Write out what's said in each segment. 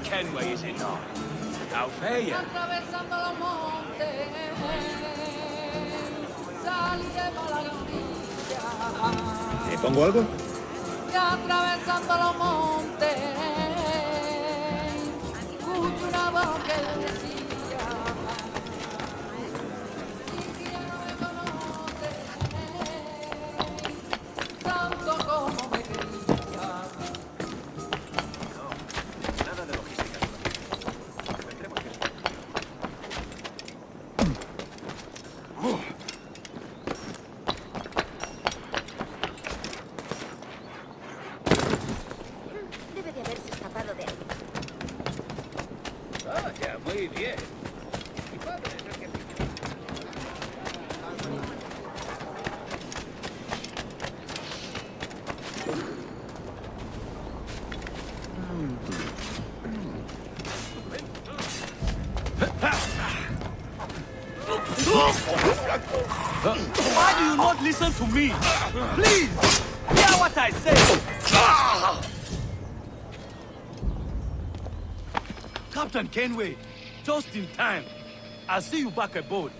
Kenway, is it not? How fare you? Atravesando los montes, saliremos la gambilla. ¿Te pongo algo? Y atravesando los montes, escucho una voz que decía, y que ya no me conoce, tanto como me quería. Nada de logística. Tendremos que... Debe de haberse escapado de ahí. Vaya, muy bien. Mi padre es el que... Why do you not listen to me? Please, hear what I say. Captain Kenway, just in time. I'll see you back aboard.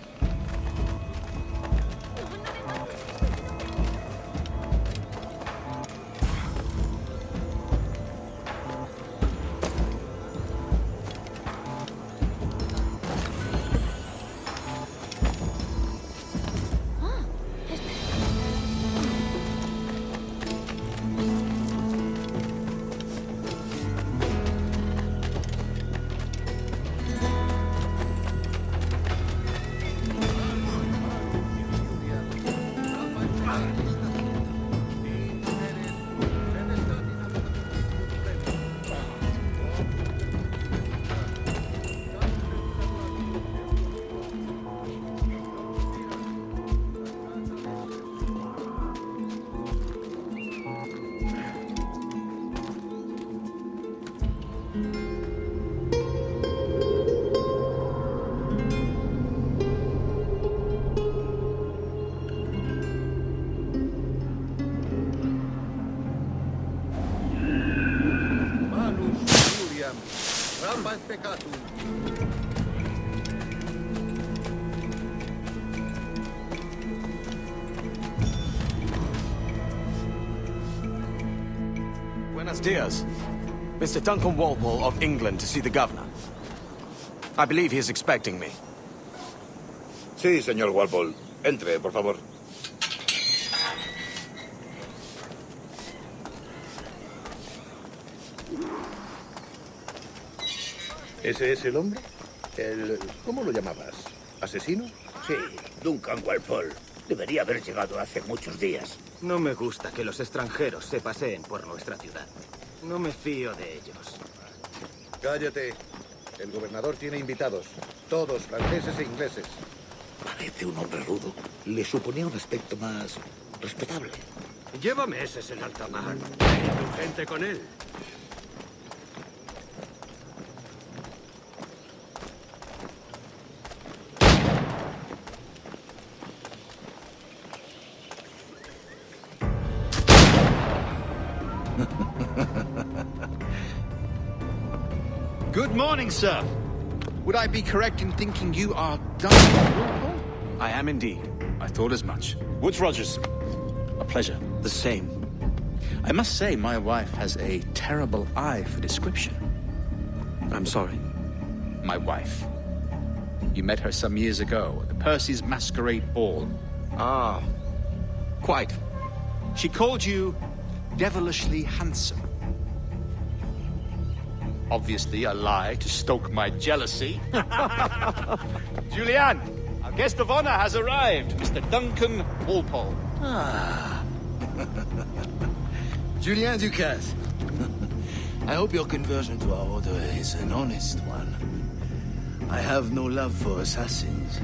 Buenos dias. Mr. Duncan Walpole of England to see the governor. I believe he is expecting me. Sí, señor Walpole. Entre, por favor. ¿Ese es el hombre? ¿Cómo lo llamabas? ¿Asesino? Sí, Duncan Walpole. Debería haber llegado hace muchos días. No me gusta que los extranjeros se paseen por nuestra ciudad. No me fío de ellos. Cállate. El gobernador tiene invitados. Todos franceses e ingleses. Parece un hombre rudo. Le suponía un aspecto más respetable. Lleva meses en alta mar. Tu gente con él. Good morning, sir. Would I be correct in thinking you are Duncan Walpole? I am indeed. I thought as much. Woods Rogers. A pleasure. The same. I must say, my wife has a terrible eye for description. I'm sorry. My wife. You met her some years ago at the Percy's Masquerade Ball. Ah, quite. She called you devilishly handsome. Obviously a lie to stoke my jealousy. Julianne, our guest of honor has arrived, Mr. Duncan Walpole. Ah. Julien Ducasse. I hope your conversion to our order is an honest one. I have no love for assassins,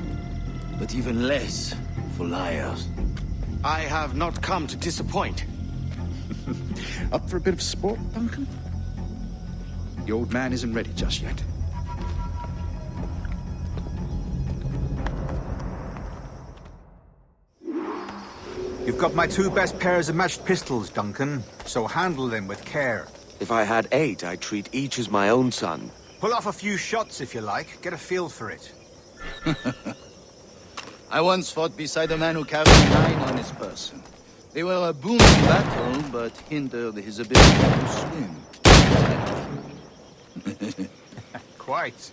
but even less for liars. I have not come to disappoint. Up for a bit of sport, Duncan? The old man isn't ready just yet. You've got my two best pairs of matched pistols, Duncan, so handle them with care. If I had 8, I'd treat each as my own son. Pull off a few shots if you like. Get a feel for it. I once fought beside a man who carried 9 on his person. They were a boon in battle, but hindered his ability to swim. Quite.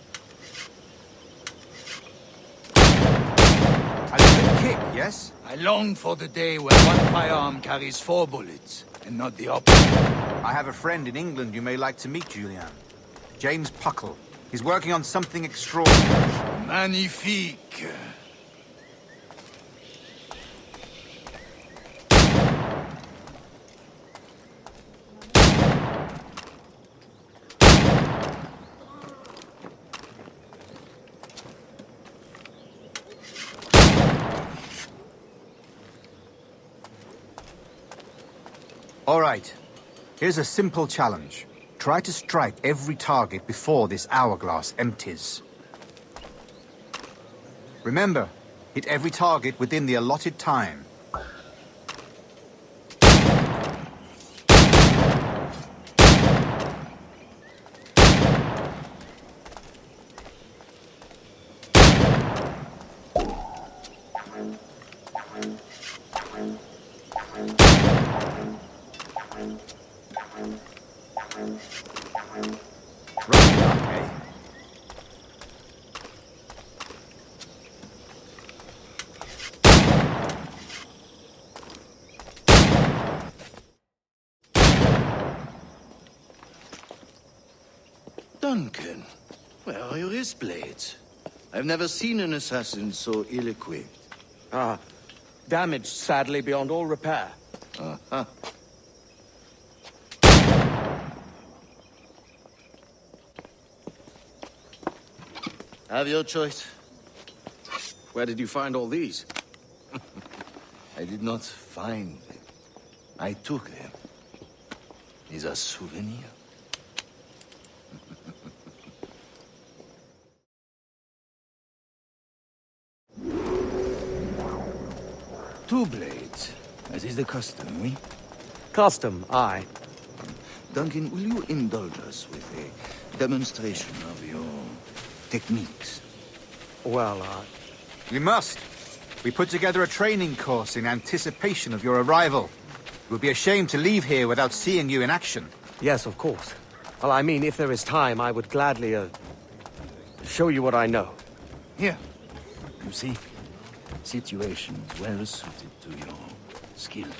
A good kick, yes? I long for the day when one firearm carries 4 bullets, and not the opposite. I have a friend in England you may like to meet, Julian. James Puckle. He's working on something extraordinary. Magnifique. All right. Here's a simple challenge. Try to strike every target before this hourglass empties. Remember, hit every target within the allotted time. Right, okay. Duncan, where are your wrist blades? I've never seen an assassin so ill-equipped. Ah, damaged sadly beyond all repair. Uh-huh. Have your choice. Where did you find all these? I did not find them. I took them. Is a souvenir. Two blades, as is the custom, oui? Custom, aye. Duncan, will you indulge us with a demonstration of your techniques? Well, You must. We put together a training course in anticipation of your arrival. It would be a shame to leave here without seeing you in action. yes, of course. Well, I mean, if there is time, I would gladly, show you what I know. Here. You see? Situations well suited to your skills.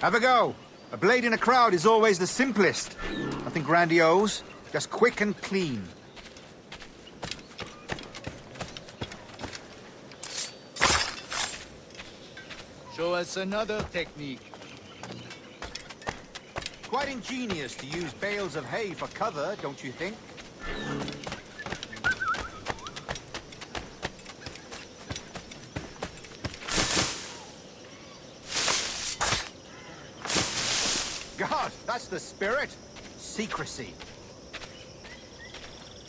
Have a go. A blade in a crowd is always the simplest. Nothing grandiose, just quick and clean. Show us another technique. Quite ingenious to use bales of hay for cover, don't you think? God, that's the spirit. Secrecy.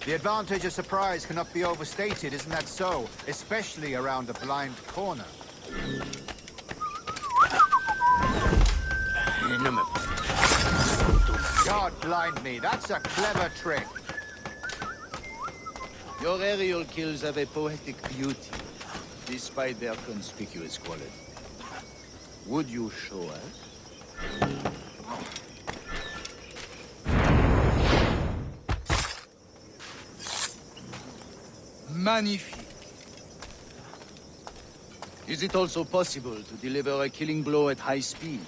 The advantage of surprise cannot be overstated, isn't that so? Especially around a blind corner. God blind me, that's a clever trick. Your aerial kills have a poetic beauty, despite their conspicuous quality. Would you show us? Magnifique. Is it also possible to deliver a killing blow at high speed?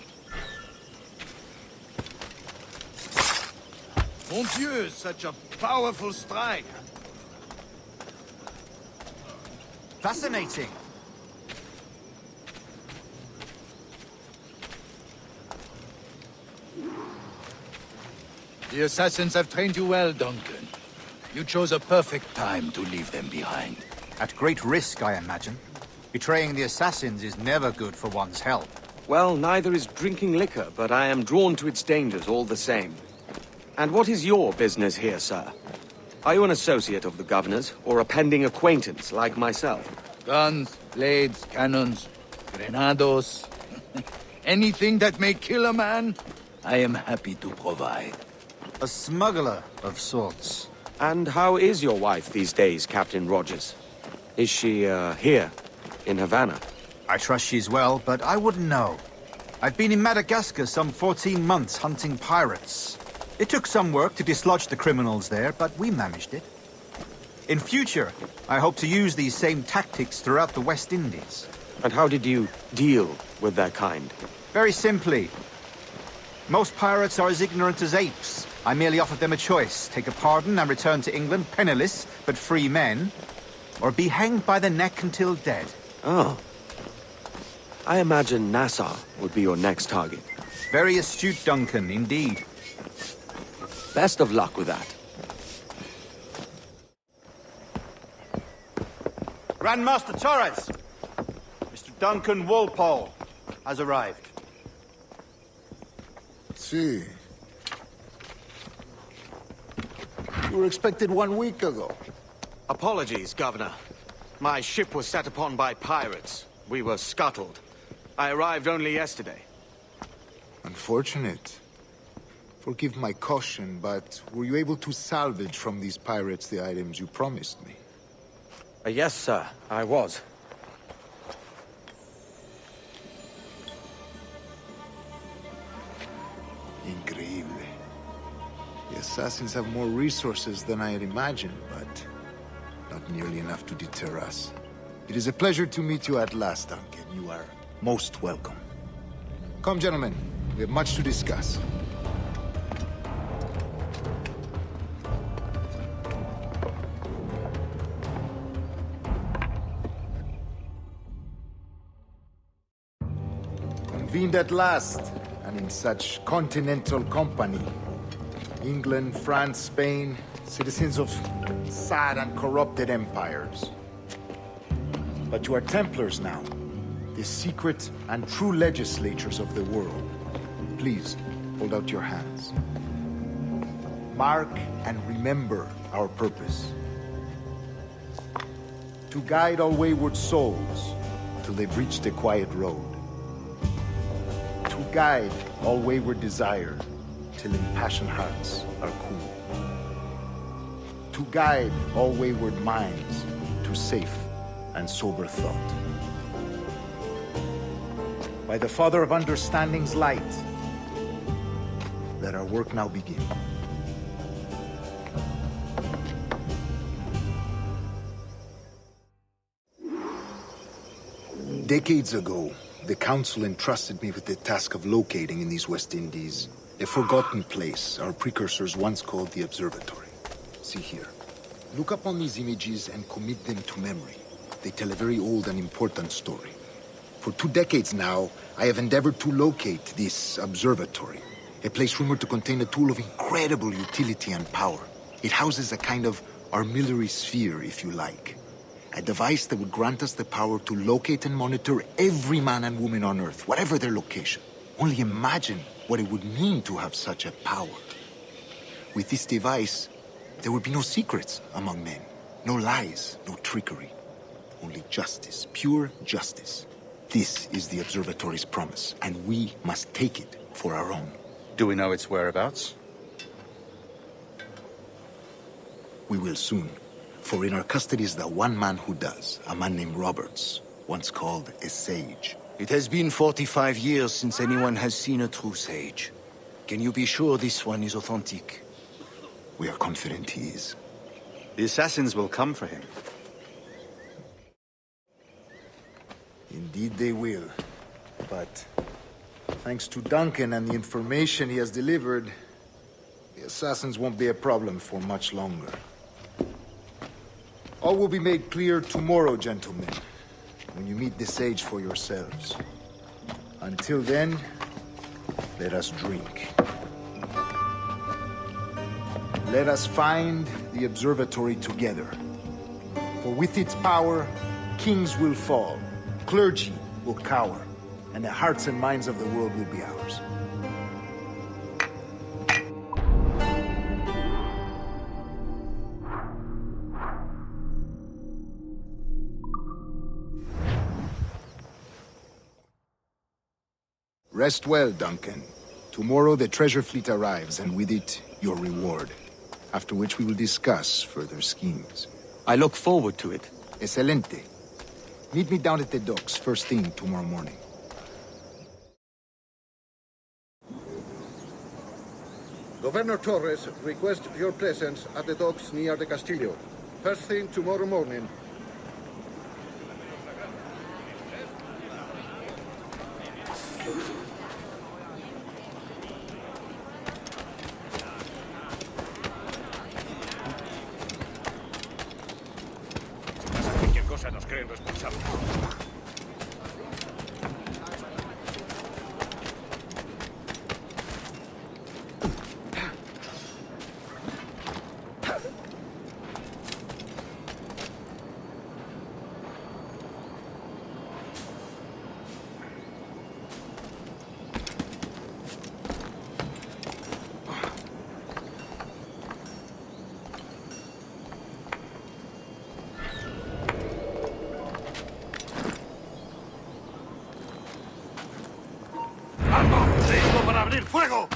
Mon Dieu, such a powerful strike! Fascinating. The assassins have trained you well, Duncan. You chose a perfect time to leave them behind. At great risk, I imagine. Betraying the assassins is never good for one's health. Well, neither is drinking liquor, but I am drawn to its dangers all the same. And what is your business here, sir? Are you an associate of the governor's, or a pending acquaintance like myself? Guns, blades, cannons, grenados. Anything that may kill a man, I am happy to provide. A smuggler of sorts. And how is your wife these days, Captain Rogers? Is she, here, in Havana? I trust she's well, but I wouldn't know. I've been in Madagascar some 14 months hunting pirates. It took some work to dislodge the criminals there, but we managed it. In future, I hope to use these same tactics throughout the West Indies. And how did you deal with their kind? Very simply. Most pirates are as ignorant as apes. I merely offered them a choice. Take a pardon and return to England penniless, but free men, or be hanged by the neck until dead. Oh. I imagine Nassau would be your next target. Very astute, Duncan, indeed. Best of luck with that. Grandmaster Torres! Mr. Duncan Walpole has arrived. See. You were expected 1 week ago. Apologies, Governor. My ship was set upon by pirates. We were scuttled. I arrived only yesterday. Unfortunate. Forgive my caution, but were you able to salvage from these pirates the items you promised me? Yes, sir, I was. Increíble. The assassins have more resources than I had imagined, but not nearly enough to deter us. It is a pleasure to meet you at last, Duncan. You are most welcome. Come, gentlemen. We have much to discuss. Convened at last, and in such continental company. England, France, Spain, citizens of sad and corrupted empires. But you are Templars now, the secret and true legislators of the world. Please, hold out your hands. Mark and remember our purpose. To guide all wayward souls till they've reached a quiet road. To guide all wayward desire till impassioned hearts are cool. To guide all wayward minds to safe and sober thought. By the Father of Understanding's light, let our work now begin. Decades ago, the Council entrusted me with the task of locating in these West Indies a forgotten place our precursors once called the Observatory. See here. Look upon these images and commit them to memory. They tell a very old and important story. For 2 decades now, I have endeavored to locate this observatory, a place rumored to contain a tool of incredible utility and power. It houses a kind of armillary sphere, if you like. A device that would grant us the power to locate and monitor every man and woman on Earth, whatever their location. Only imagine what it would mean to have such a power. With this device, there would be no secrets among men, no lies, no trickery. Only justice, pure justice. This is the Observatory's promise, and we must take it for our own. Do we know its whereabouts? We will soon. For in our custody is the one man who does, a man named Roberts, once called a sage. It has been 45 years since anyone has seen a true sage. Can you be sure this one is authentic? We are confident he is. The assassins will come for him. Indeed they will. But thanks to Duncan and the information he has delivered, the assassins won't be a problem for much longer. All will be made clear tomorrow, gentlemen, when you meet the sage for yourselves. Until then, let us drink. Let us find the observatory together. For with its power, kings will fall, clergy will cower, and the hearts and minds of the world will be ours. Rest well, Duncan. Tomorrow the treasure fleet arrives, and with it, your reward. After which we will discuss further schemes. I look forward to it. Excelente. Meet me down at the docks first thing tomorrow morning. Governor Torres requests your presence at the docks near the Castillo. First thing tomorrow morning. Cualquier cosa nos creen responsables. ¡Para abrir fuego!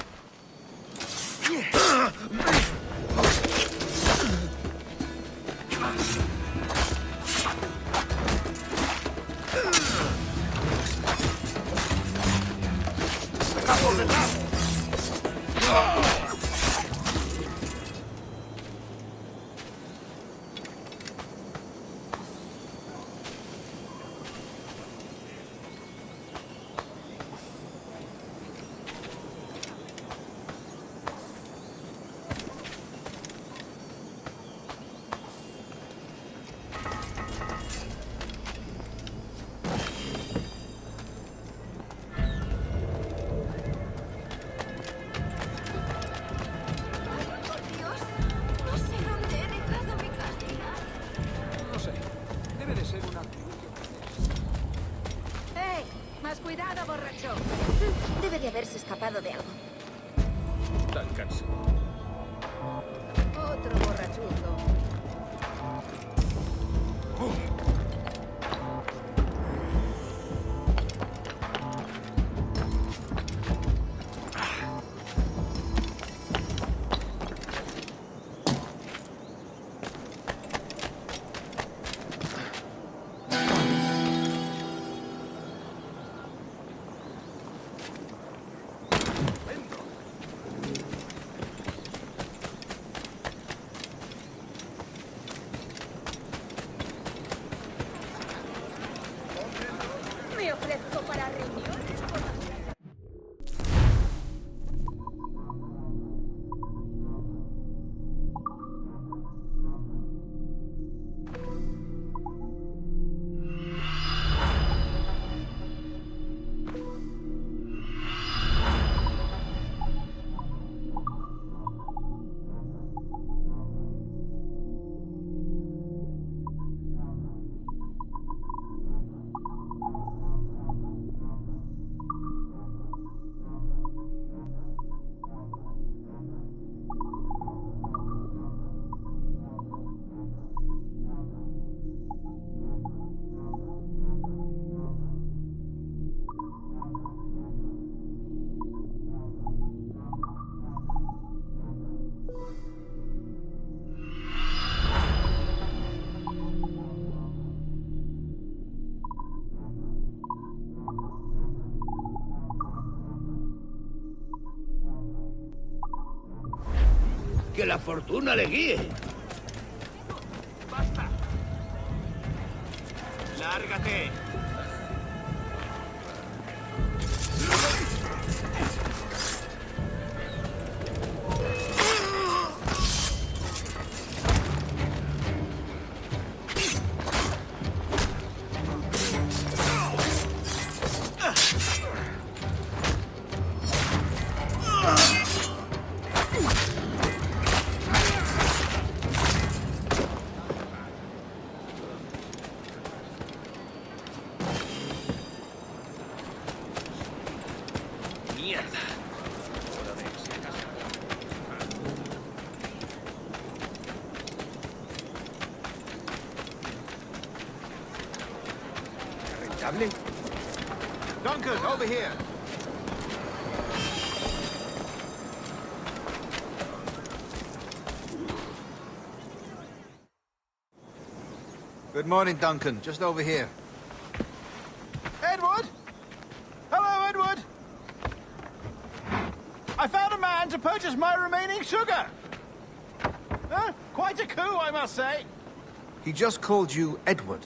Más cuidado, borracho. Debe de haberse escapado de algo. Tan cansado. Otro borrachuzo. Me ofrezco para reuniones con la... Que la fortuna le guíe. ¡Basta! ¡Lárgate! Mierda. ¿Rentable? Duncan, over here. Good morning, Duncan. Just over here. Edward? Hello, Edward! I found a man to purchase my remaining sugar! Quite a coup, I must say. He just called you Edward.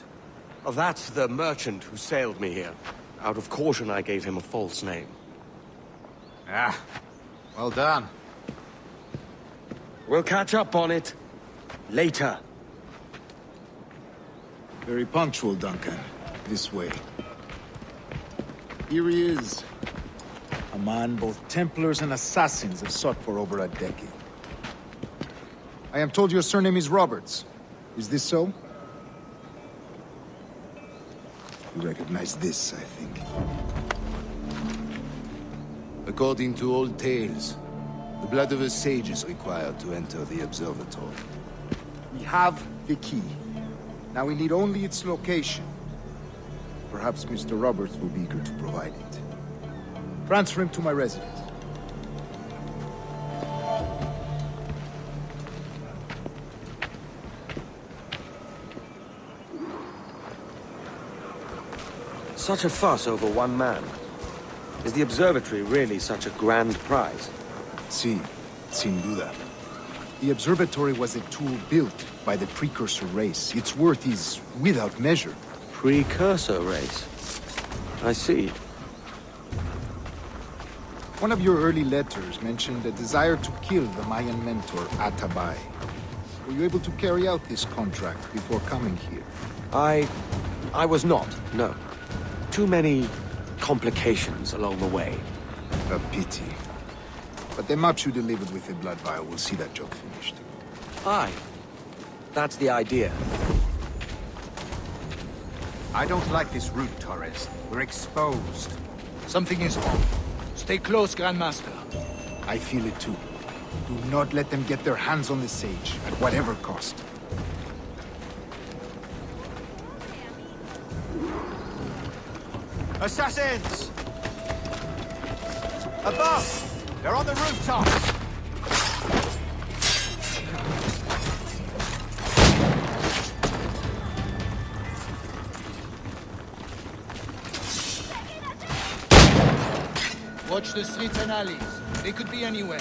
Oh, that's the merchant who sailed me here. Out of caution, I gave him a false name. Ah, well done. We'll catch up on it later. Very punctual, Duncan. This way. Here he is. A man both Templars and Assassins have sought for over a decade. I am told your surname is Roberts. Is this so? You recognize this, I think. According to old tales, the blood of a sage is required to enter the observatory. We have the key. Now we need only its location. Perhaps Mr. Roberts will be eager to provide it. Transfer him to my residence. Such a fuss over one man. Is the observatory really such a grand prize? Sí, sin duda. The observatory was a tool built by the Precursor race. Its worth is without measure. Precursor race? I see. One of your early letters mentioned a desire to kill the Mayan mentor, Atabay. Were you able to carry out this contract before coming here? I was not, no. Too many complications along the way. A pity. But the maps you delivered with the blood vial will see that job finished. Aye. That's the idea. I don't like this route, Torres. We're exposed. Something is wrong. Stay close, Grandmaster. I feel it too. Do not let them get their hands on the sage, at whatever cost. Assassins! Above! They're on the rooftops! Watch the streets and alleys. They could be anywhere.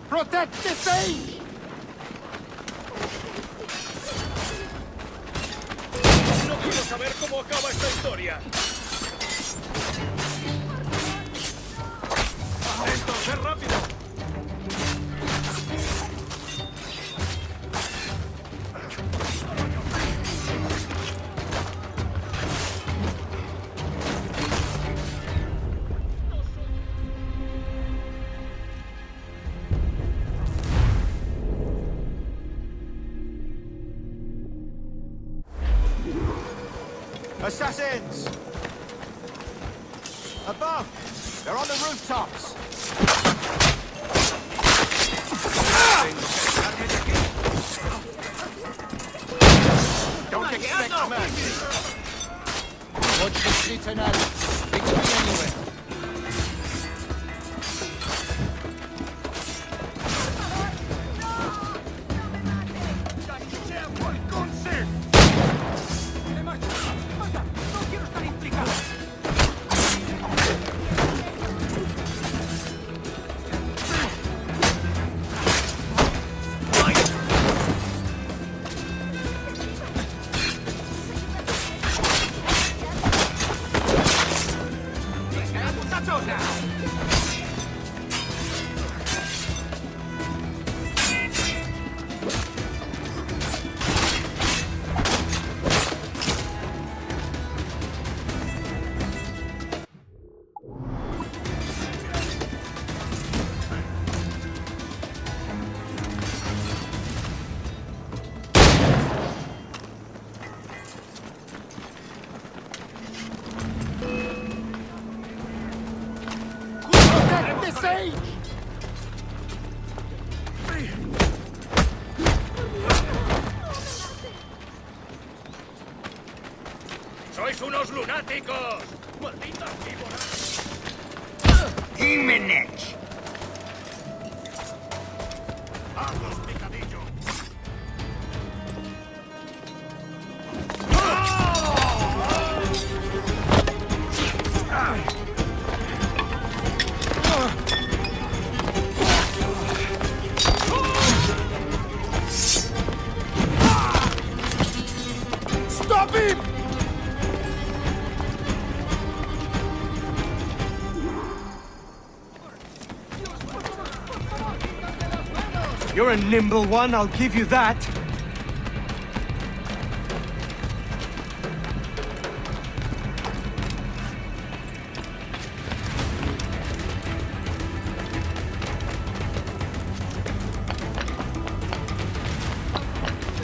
Protect the sage! No quiero saber cómo acaba esta historia. ¡Esto, sé rápido! Assassins! Above! They're on the rooftops! Don't expect mercy! Watch the streets and alleys. They could be anywhere. sage! ¡Sois unos lunáticos! ¡Malditos víboras! ¡Jimenez! ¡Vamos, picadillo! Stop him! You're a nimble one, I'll give you that.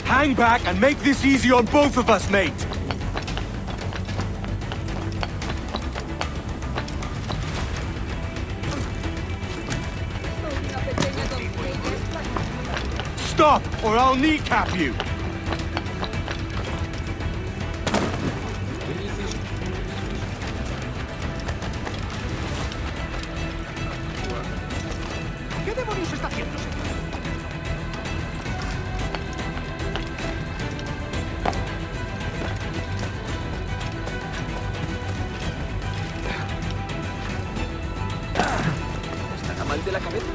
Hang back and make this easy on both of us, mate. Stop, or I'll kneecap you! ¿Qué demonios está haciendo, señor? ¿Estará mal de la cabeza?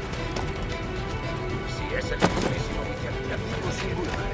Si es el mismísimo vicealmirante singular.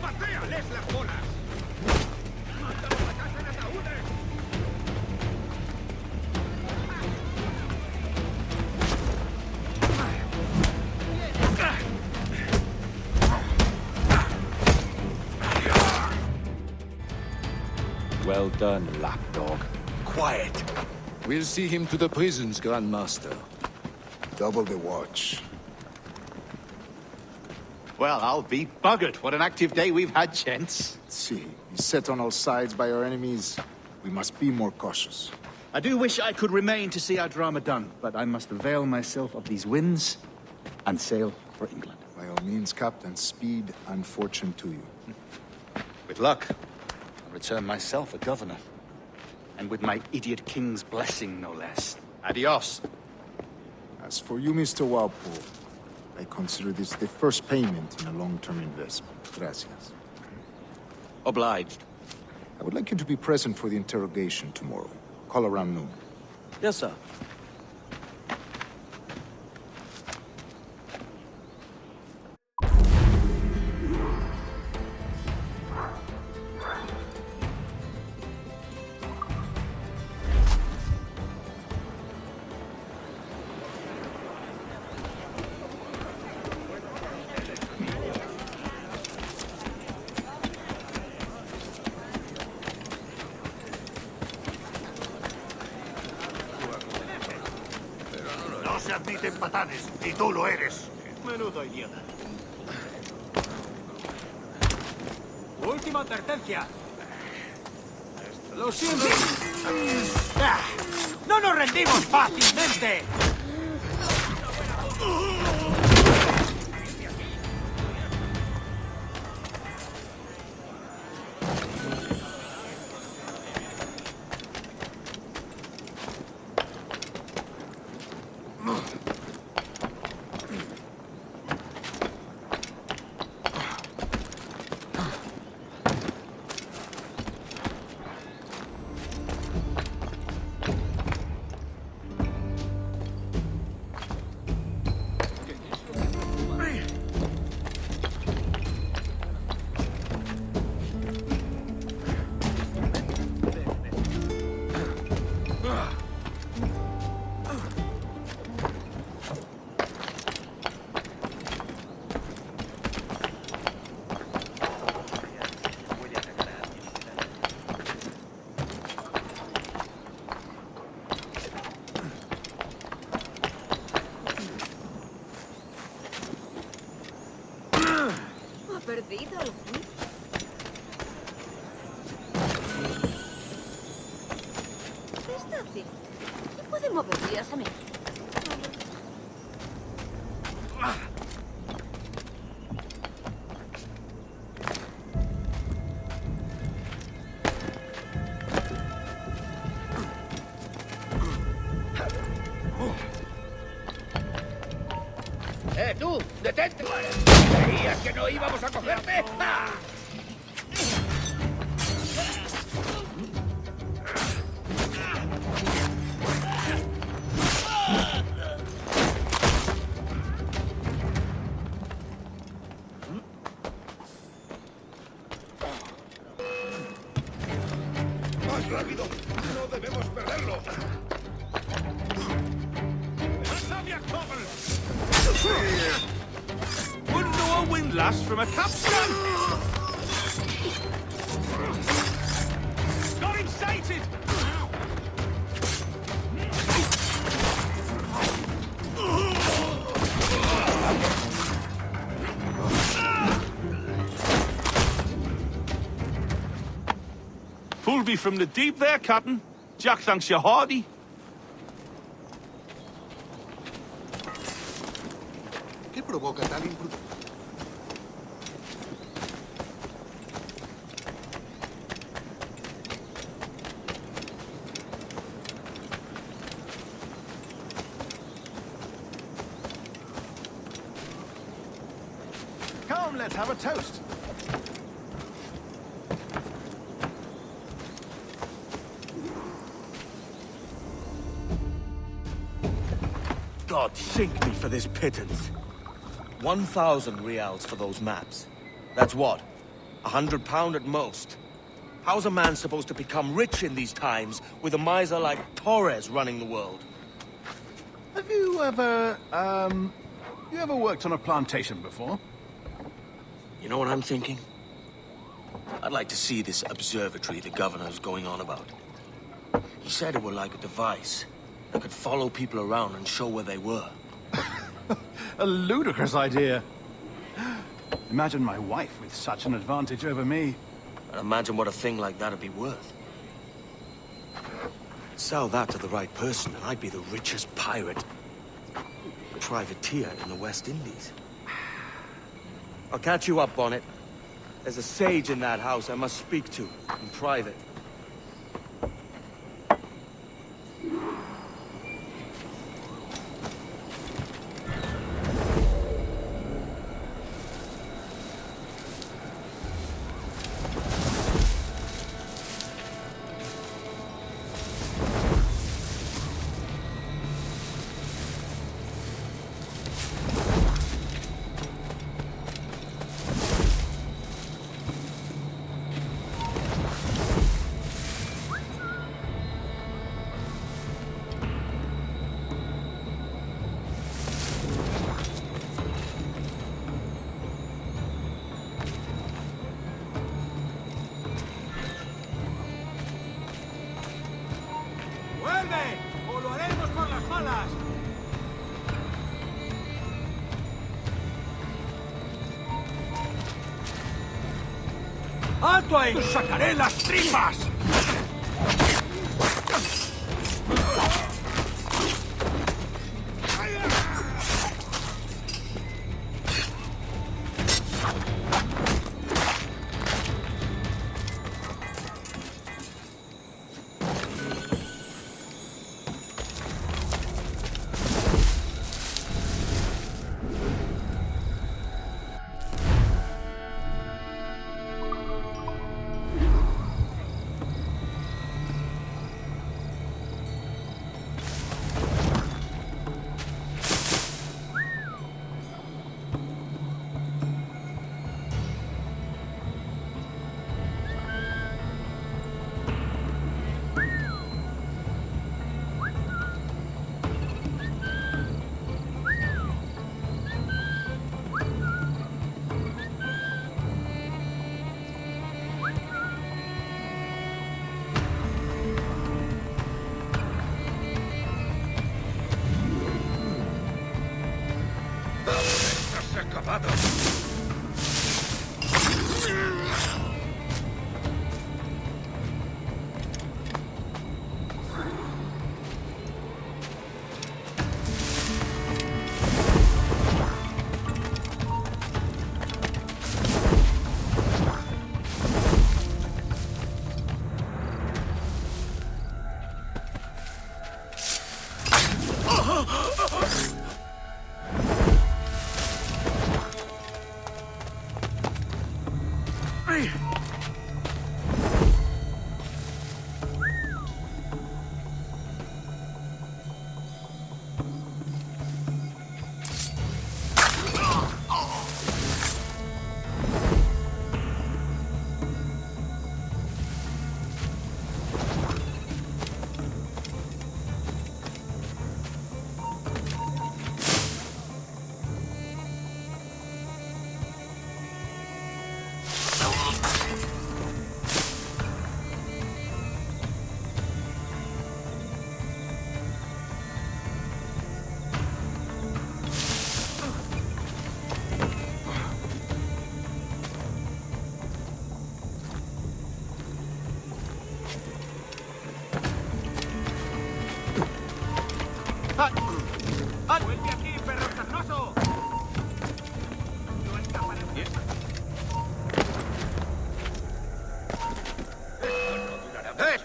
¡Patéales las bolas! ¡Mándalos a casa en ataúdes! Well done, lapdog. Quiet. We'll see him to the prisons, Grandmaster. Double the watch. Well, I'll be buggered. What an active day we've had, gents. See, he's set on all sides by our enemies. We must be more cautious. I do wish I could remain to see our drama done, but I must avail myself of these winds and sail for England. By all means, Captain, speed and fortune to you. With luck, I'll return myself a governor. And with my idiot king's blessing, no less. Adios. As for you, Mr. Walpole, I consider this the first payment in a long-term investment. Gracias. Obliged. I would like you to be present for the interrogation tomorrow. Call around noon. Yes, sir. No se admiten patanes, y tú lo eres. Menudo idiota. Última advertencia. Lo siento. ¡No nos rendimos fácilmente! Sí. ¿Y puede moverse a mí? ¡Tú! ¡Detente! ¿Creías que no íbamos a cogerte? ¡Ah! ¡Más rápido! ¡No debemos perderlo! Wouldn't know a windlass from a capstan! Got him sighted! Pulled me from the deep there, Captain. Jack thanks you hearty. ¿Qué provoca tal imprudencia? Come, let's have a toast. God sink me for this pittance. 1,000 reals for those maps. That's what? £100 at most. How's a man supposed to become rich in these times with a miser like Torres running the world? Have you ever, worked on a plantation before? You know what I'm thinking? I'd like to see this observatory the governor's going on about. He said it were like a device that could follow people around and show where they were. A ludicrous idea. Imagine my wife with such an advantage over me. And imagine what a thing like that'd be worth. Sell that to the right person and I'd be the richest pirate. Privateer in the West Indies. I'll catch you up on it. There's a sage in that house I must speak to in private. ¡O lo haremos por las malas! ¡Alto ahí! ¡Sacaré las tripas!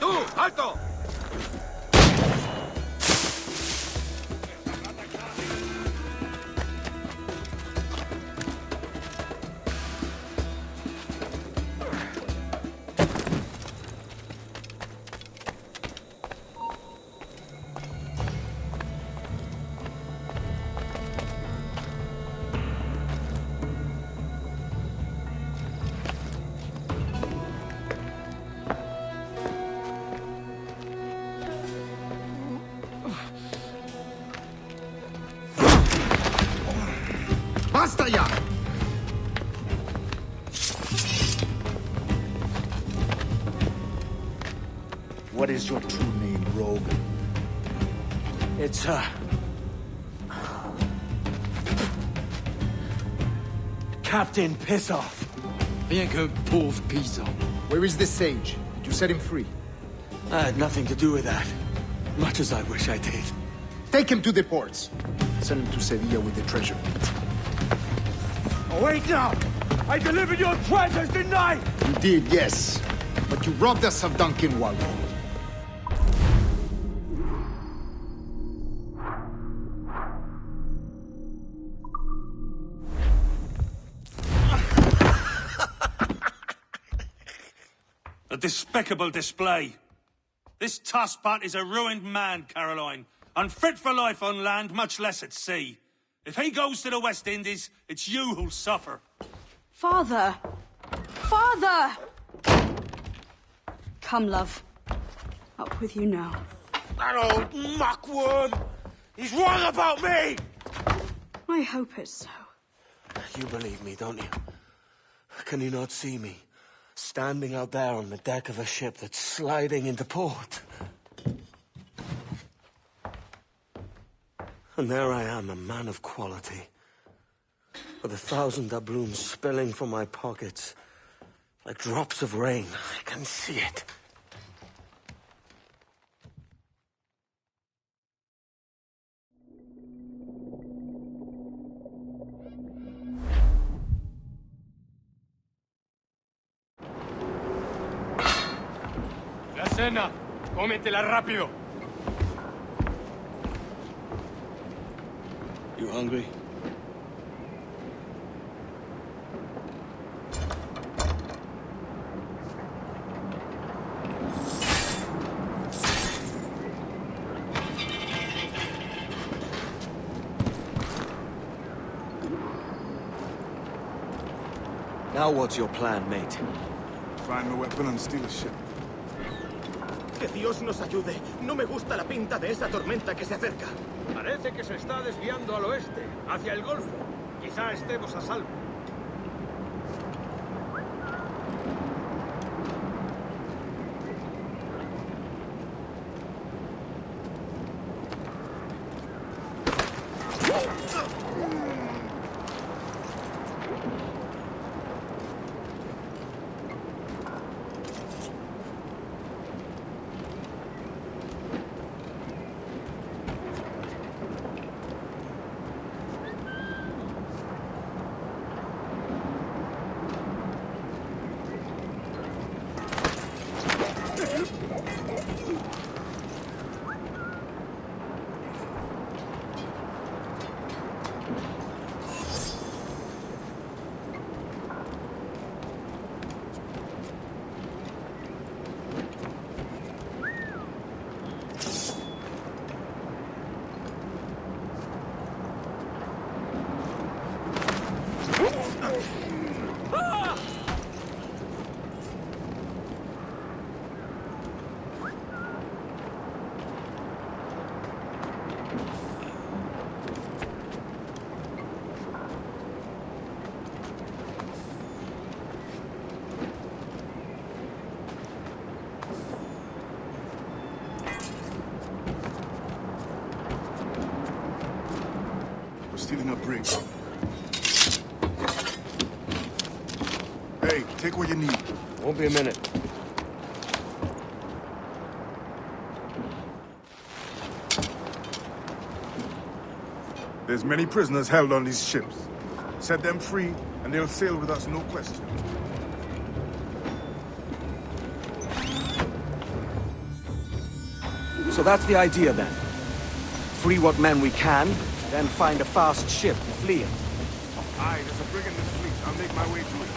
¡Tú! ¡Alto! ¡Basta ya! What is your true name, rogue? It's, Captain Pissoff. Bien que pauvre pizza. Where is the sage? Did you set him free? I had nothing to do with that. Much as I wish I did. Take him to the ports. Send him to Sevilla with the treasure. Oh, wait now! I delivered your treasures, didn't I? You did, yes. But you robbed us of Duncan Waldo. A despicable display. This Tosspot is a ruined man, Caroline. Unfit for life on land, much less at sea. If he goes to the West Indies, it's you who'll suffer. Father! Father! Come, love. Up with you now. That old muckworm! He's wrong about me! I hope it's so. You believe me, don't you? Can you not see me? Standing out there on the deck of a ship that's sliding into port. And there I am, a man of quality. With 1,000 doubloons spilling from my pockets. Like drops of rain. I can see it. La cena. Cómetela rápido. You hungry? Now what's your plan, mate? Find a weapon and steal a ship. Que Dios nos ayude. No me gusta la pinta de esa tormenta que se acerca. Parece que se está desviando al oeste, hacia el Golfo. Quizá estemos a salvo. Stealing a brig. Hey, take what you need. Won't be a minute. There's many prisoners held on these ships. Set them free, and they'll sail with us, no question. So that's the idea then. Free what men we can, then find a fast ship to flee in. Aye, there's a brig in this fleet. I'll make my way to it.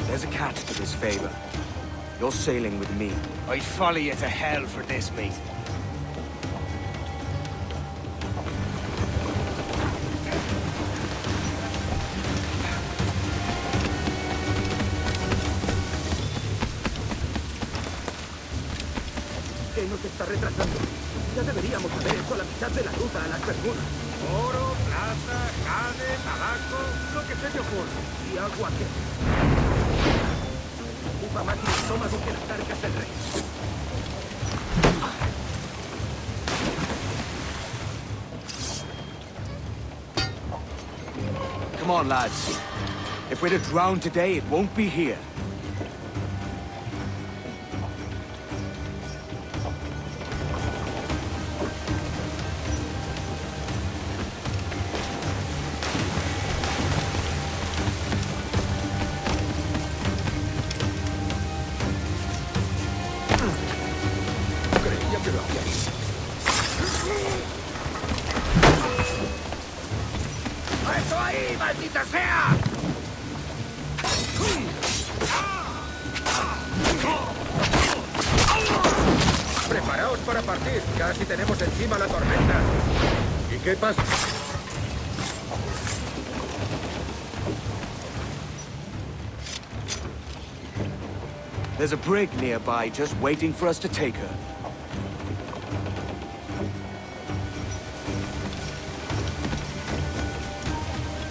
There's a catch to this favor. You're sailing with me. I'd follow you to hell for this, mate. ¿Qué nos está retrasando? Ya deberíamos haber hecho la mitad de la ruta a las Bermudas. Oro, plata, jade, tabaco, lo que se te ocurra. Y agua que... Ocupa más mi estómago que las arcas del rey. Come on, lads. If we're to drown today, it won't be here. Creía que lo había visto. ¡Eso ahí, maldita sea! Preparaos para partir. Casi tenemos encima la tormenta. ¿Y qué pasa? There's a brig nearby just waiting for us to take her.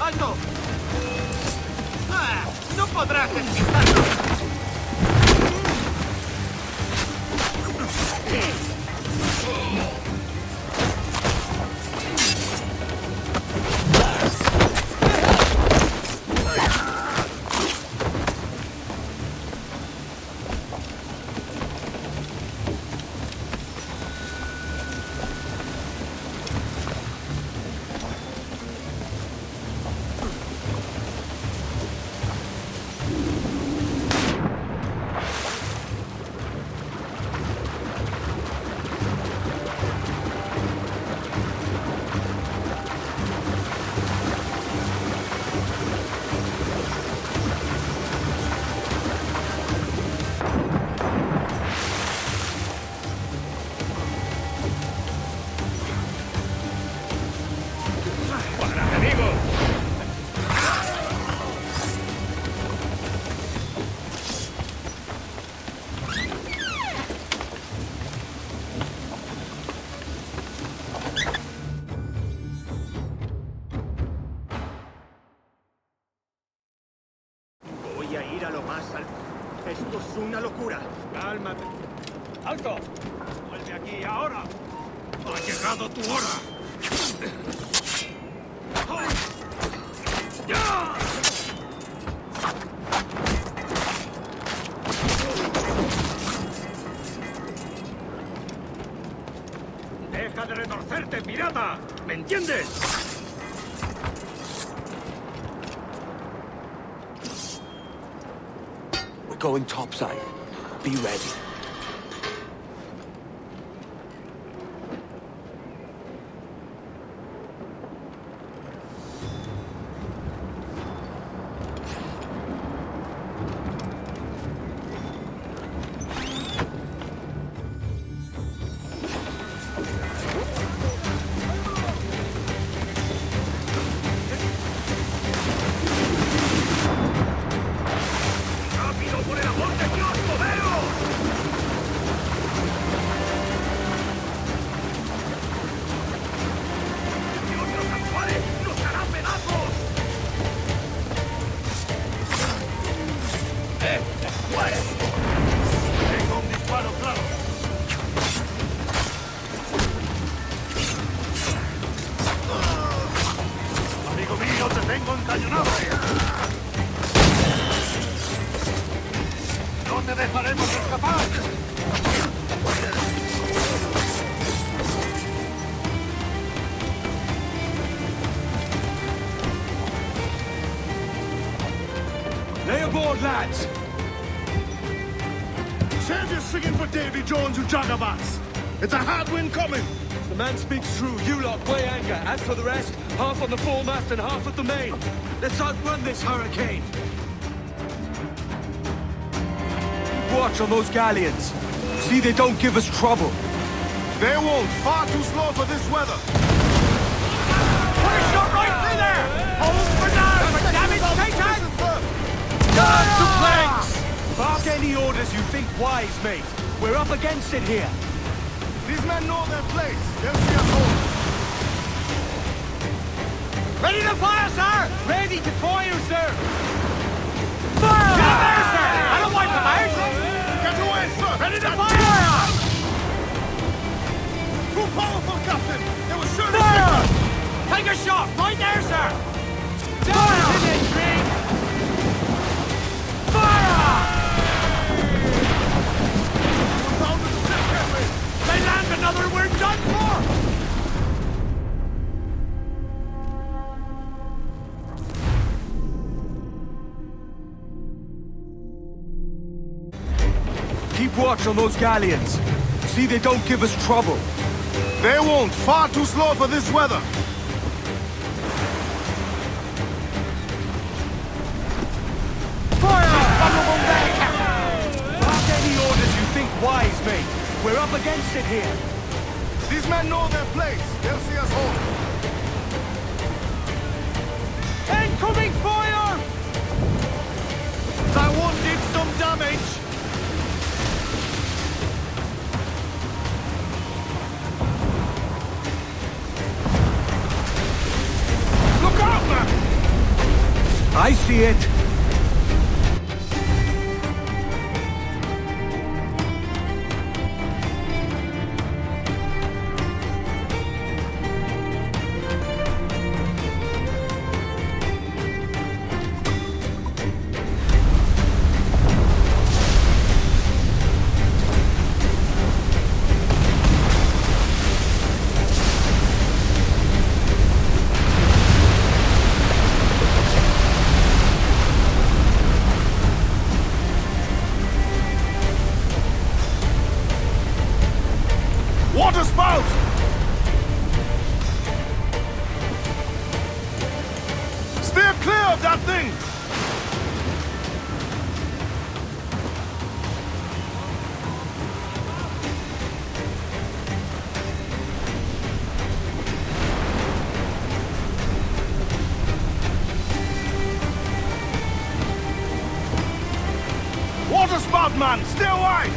¡Alto! ¡Ah! ¡No podrás despistarnos! Voy a ir a lo más alto. Esto es una locura. Cálmate. ¡Alto! ¡Vuelve aquí ahora! ¡Ha llegado tu hora! ¡Ya! ¡Deja de retorcerte, pirata! ¿Me entiendes? We're going topside. Be ready. ¡Muévete! Tengo un disparo claro. Amigo mío, te tengo encañonado. No te dejaremos escapar. Lay aboard, lads! Save your singing for Davy Jones, you jagabats! It's a hard wind coming! The man speaks true. You lot weigh anchor. As for the rest, half on the foremast and half at the main. Let's outrun this hurricane. Watch on those galleons. See they don't give us trouble. They won't. Far too slow for this weather. Put a shot right through there! Hold for now! Damage taken! Guard the planks! Bark any orders you think wise, mate. We're up against it here. These men know their place. They'll see us home. Ready to fire, sir! Ready to fire, sir! Fire! Get up there, sir! I don't wipe them out! Get away, sir! Ready to fire! Too powerful, Captain! They will surely Fire! Take a shot! Right there, sir! Fire! Fire! They land another, we're done for! Keep watch on those galleons. See they don't give us trouble. They won't. Far too slow for this weather. Fire! Bark any orders you think wise, mate. We're up against it here. These men know their place. They'll see us home. Incoming fire! That one did some damage. Look out, man! I see it. Water spout! Steer clear of that thing! Water spout, man! Stay wide!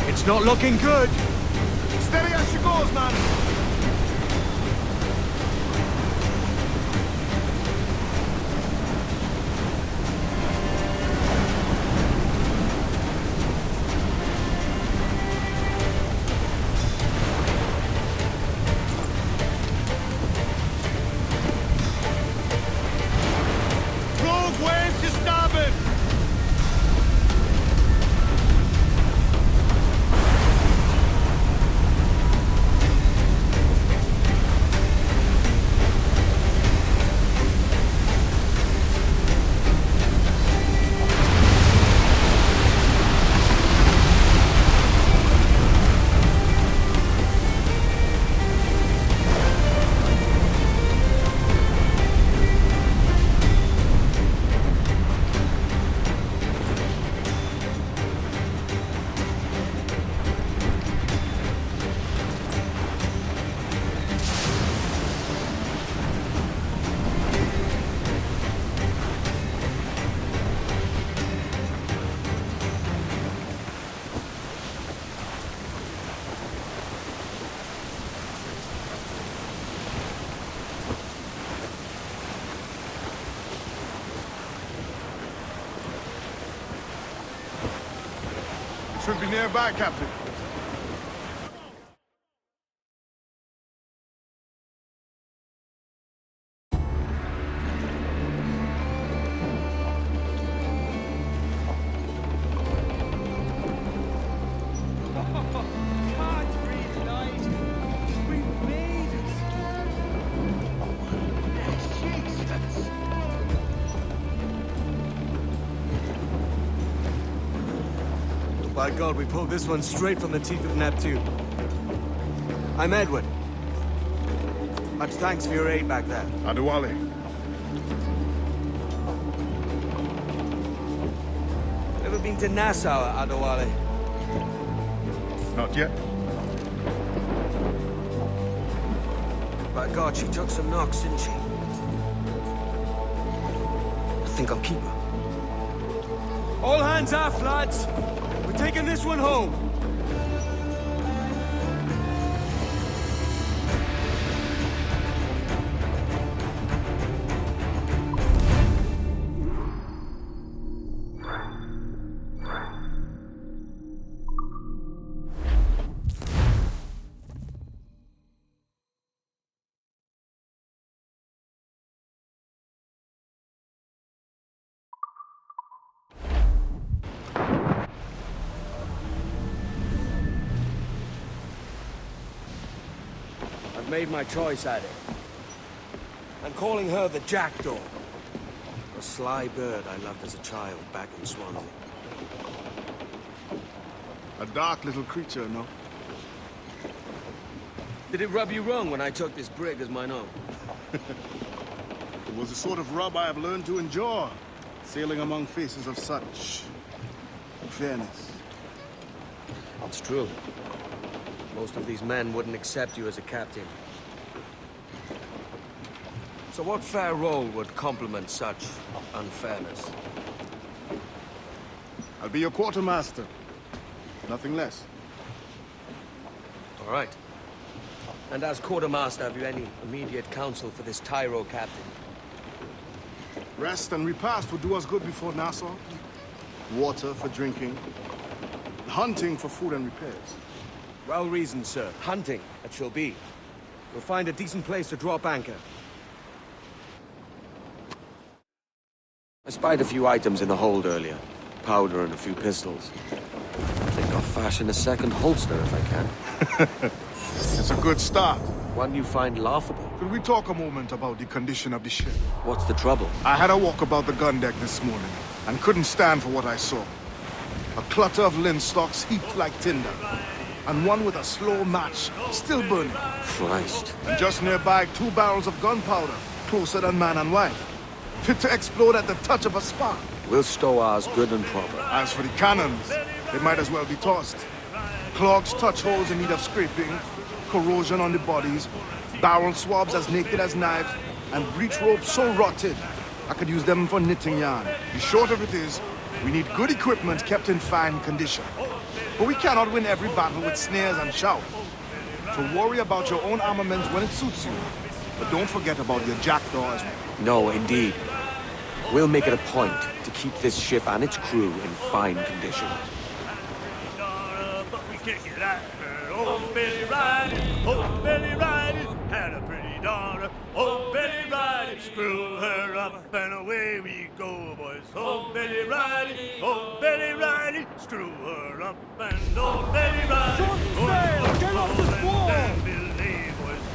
It's not looking good. Steady as she goes, man. Rogue wave to starboard. should be nearby, Captain. By God, we pulled this one straight from the teeth of Neptune. I'm Edward. Much thanks for your aid back there. Adewale. Ever been to Nassau, Adewale? Not yet. By God, she took some knocks, didn't she? I think I'll keep her. All hands aft, lads! We're taking this one home. Made my choice at it. I'm calling her the Jackdaw. A sly bird I loved as a child back in Swansea. A dark little creature, no? Did it rub you wrong when I took this brig as mine own? It was the sort of rub I have learned to endure, sailing among faces of such fairness. It's true. Most of these men wouldn't accept you as a captain. So what fair role would complement such unfairness? I'll be your quartermaster. Nothing less. All right. And as quartermaster, have you any immediate counsel for this Tyro captain? Rest and repast would do us good before Nassau. Water for drinking. Hunting for food and repairs. Well reasoned, sir. Hunting, it shall be. We'll find a decent place to drop anchor. I spied a few items in the hold earlier. Powder and a few pistols. I think I'll fashion a second holster if I can. It's a good start. One you find laughable. Could we talk a moment about the condition of the ship? What's the trouble? I had a walk about the gun deck this morning, and couldn't stand for what I saw. A clutter of linstocks heaped like tinder, and one with a slow match, still burning. Christ. And just nearby, 2 barrels of gunpowder, closer than man and wife. Fit to explode at the touch of a spark. We'll stow ours good and proper. As for the cannons, they might as well be tossed. Clogs touch holes in need of scraping, corrosion on the bodies, barrel swabs as naked as knives, and breech ropes so rotted, I could use them for knitting yarn. The short of it is, we need good equipment kept in fine condition. But we cannot win every battle with snares and shouts. So worry about your own armament when it suits you. But don't forget about your jackdaw as well. No, indeed. We'll make it a point to keep this ship and its crew in fine condition. But we can't get at her. Oh, Betty Riley, oh, Betty Riley, had a pretty daughter. Oh, Betty Riley, screw her up and away we go, boys. Oh, Betty Riley, oh, Betty Riley, screw her up and oh, Betty Riley. Short sail, get off the squall.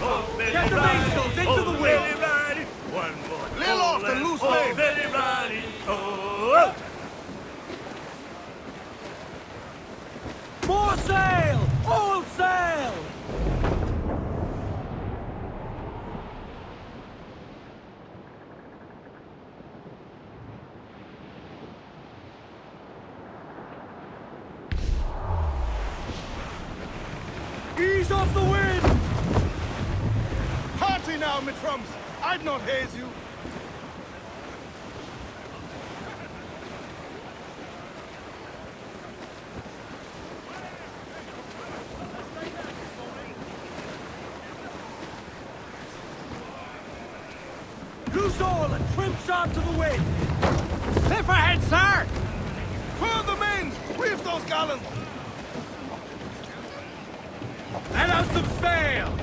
Oh, get the mainsails into the wind. Betty Riley, one more. Lay off the loose leg. Oh, Betty Riley, oh. More sail! All sail! Ease off the wind! Hearty now, my trumps! I'd not haze you. Loose all and trim sharp to the wind! Cliff ahead, sir! Furl the mains! Reef those gallants! out some sail!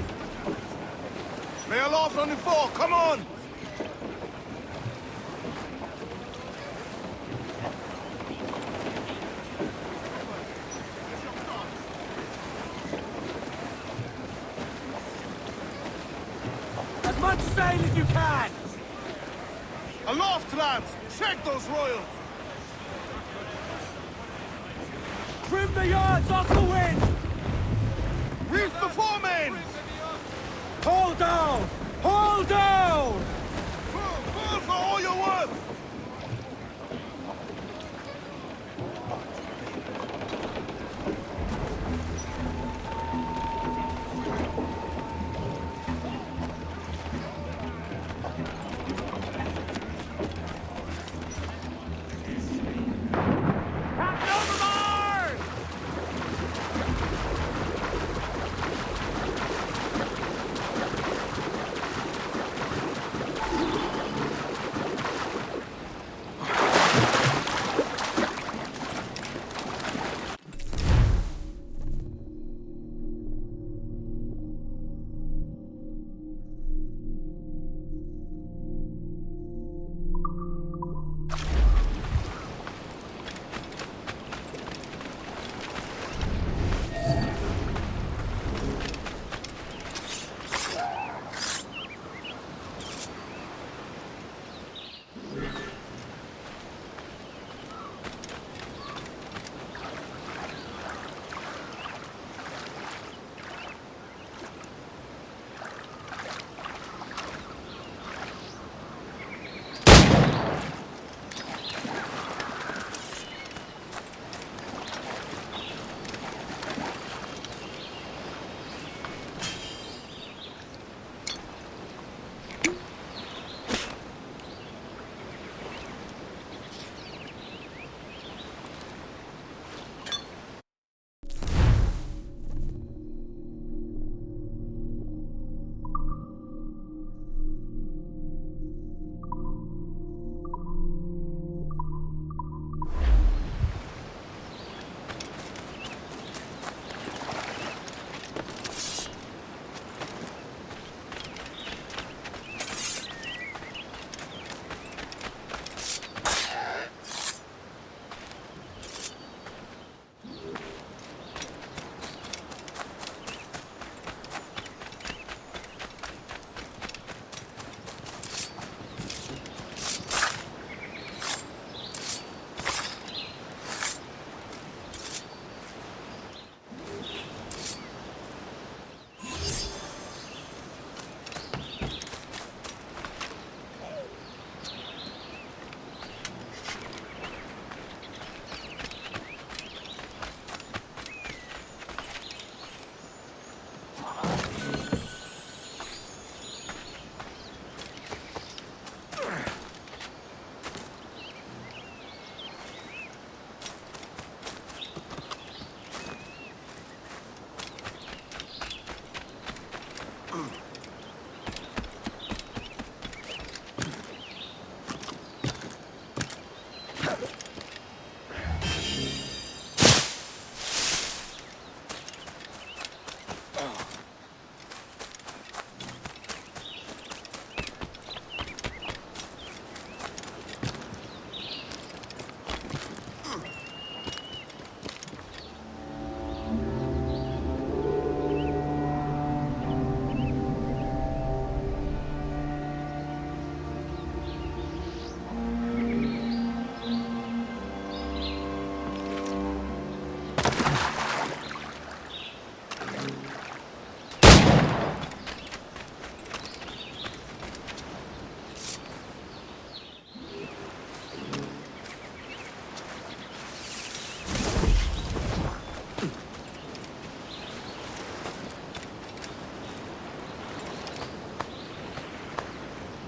Lay aloft on the fore, come on! As much sail as you can! Aloft, lads! Check those royals! Trim the yards off the wind! Reef the foremains! Hold down! Hold down! Full for all you're worth!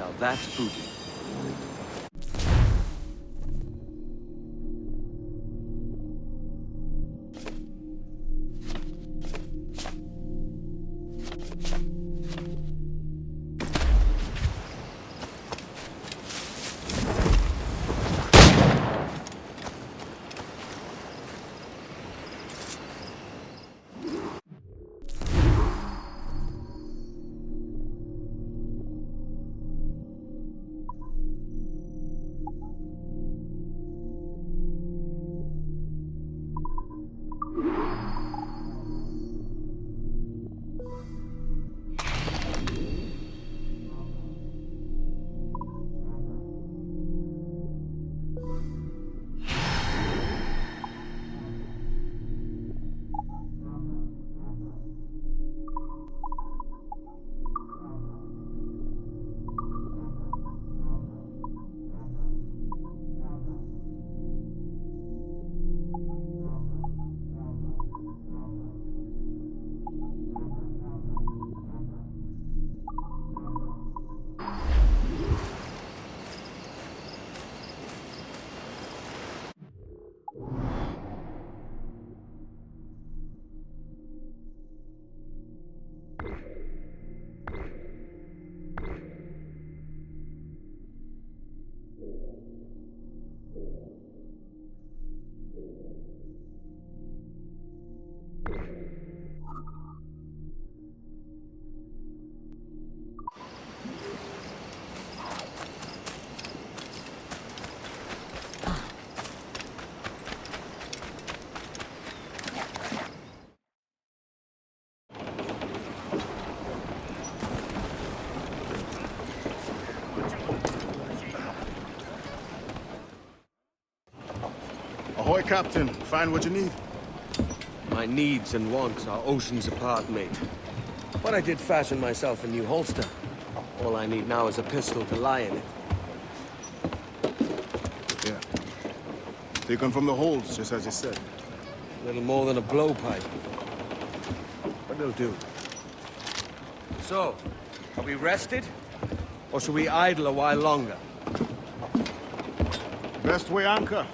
Now that's booty. Ahoy, Captain. Find what you need. My needs and wants are oceans apart, mate. But I did fashion myself a new holster. All I need now is a pistol to lie in it. Yeah. Taken from the holds, just as you said. Little more than a blowpipe. But it'll do. So, are we rested? Or should we idle a while longer? Best way anchor.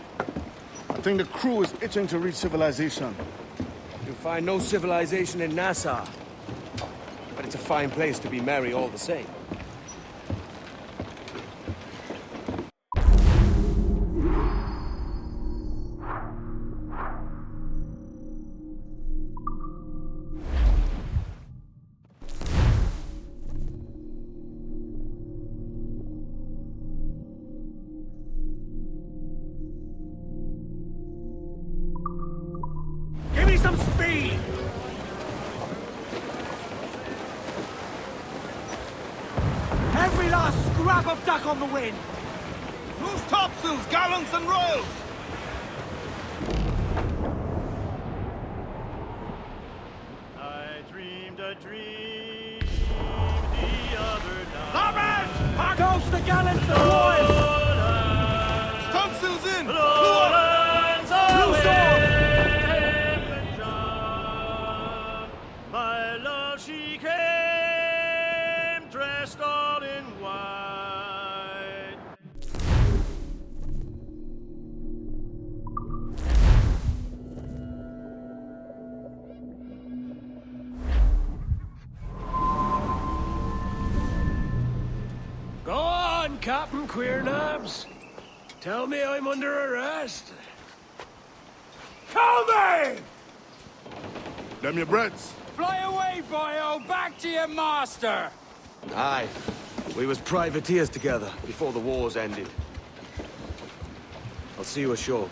I think the crew is itching to reach civilization. You'll find no civilization in Nassau. But it's a fine place to be merry all the same. Give me some speed! Every last scrap of duck on the wind! Loose topsails, gallants, and royals! I dreamed a dream the other night. Larboard! Park goes the gallants and royals! Topsails in! Lawrence Loose oar! My love, she came dressed all in white. Go on, Captain Queernabs. Tell me I'm under arrest. Tell me! Them your breads. Fly away, boyo! Back to your master! Aye. We was privateers together before the wars ended. I'll see you ashore.